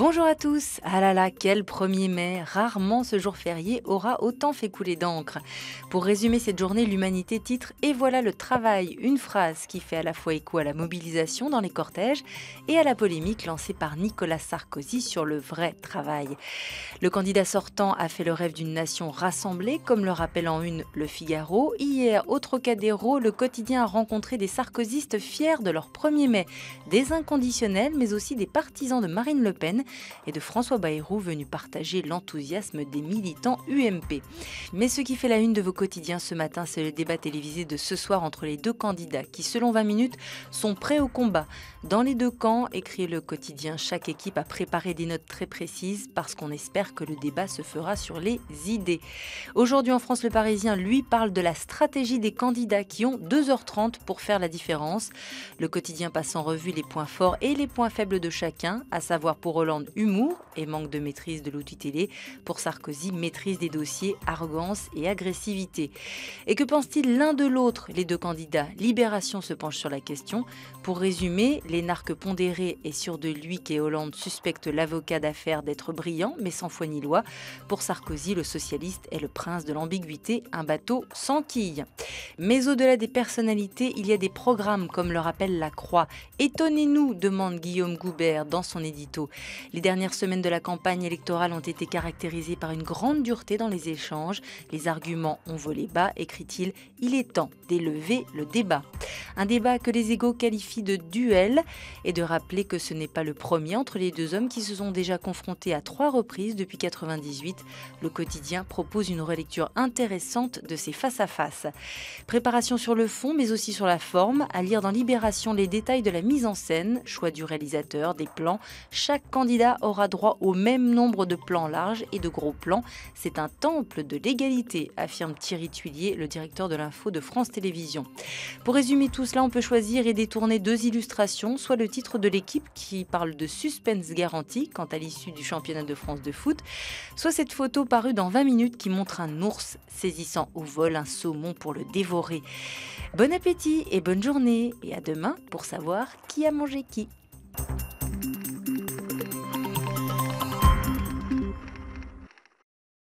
Bonjour à tous. Ah là là, quel 1er mai. Rarement ce jour férié aura autant fait couler d'encre. Pour résumer cette journée, l'Humanité titre « Et voilà le travail », une phrase qui fait à la fois écho à la mobilisation dans les cortèges et à la polémique lancée par Nicolas Sarkozy sur le vrai travail. Le candidat sortant a fait le rêve d'une nation rassemblée, comme le rappelle en une Le Figaro. Hier, au Trocadéro, le quotidien a rencontré des sarkozystes fiers de leur 1er mai, des inconditionnels, mais aussi des partisans de Marine Le Pen et de François Bayrou venus partager l'enthousiasme des militants UMP. Mais ce qui fait la une de vos quotidiens ce matin, c'est le débat télévisé de ce soir entre les deux candidats qui, selon 20 minutes, sont prêts au combat. Dans les deux camps, écrit le quotidien, chaque équipe a préparé des notes très précises parce qu'on espère que le débat se fera sur les idées. Aujourd'hui en France, le Parisien, lui, parle de la stratégie des candidats qui ont 2h30 pour faire la différence. Le quotidien passe en revue les points forts et les points faibles de chacun, à savoir pour Hollande, humour et manque de maîtrise de l'outil télé. Pour Sarkozy, maîtrise des dossiers, arrogance et agressivité. Et que pense-t-il l'un de l'autre, les deux candidats? Libération se penche sur la question. Pour résumer, l'énarque pondéré est sûr de lui qu'est Hollande suspecte l'avocat d'affaires d'être brillant, mais sans foi ni loi. Pour Sarkozy, le socialiste est le prince de l'ambiguïté, un bateau sans quille. Mais au-delà des personnalités, il y a des programmes, comme le rappelle La Croix. Étonnez-nous, demande Guillaume Goubert dans son édito. Les dernières semaines de la campagne électorale ont été caractérisées par une grande dureté dans les échanges. Les arguments ont volé bas, écrit-il. Il est temps d'élever le débat. Un débat que les égos qualifient de duel et de rappeler que ce n'est pas le premier entre les deux hommes qui se sont déjà confrontés à 3 reprises depuis 1998. Le quotidien propose une relecture intéressante de ces face-à-face. Préparation sur le fond, mais aussi sur la forme. À lire dans Libération les détails de la mise en scène, choix du réalisateur, des plans. Chaque candidat aura droit au même nombre de plans larges et de gros plans. C'est un temple de l'égalité, affirme Thierry Tuillier, le directeur de l'info de France Télévisions. Pour résumer tout cela, on peut choisir et détourner 2 illustrations, soit le titre de l'équipe qui parle de suspense garanti quant à l'issue du championnat de France de foot, soit cette photo parue dans 20 minutes qui montre un ours saisissant au vol un saumon pour le dévorer. Bon appétit et bonne journée, et à demain pour savoir qui a mangé qui.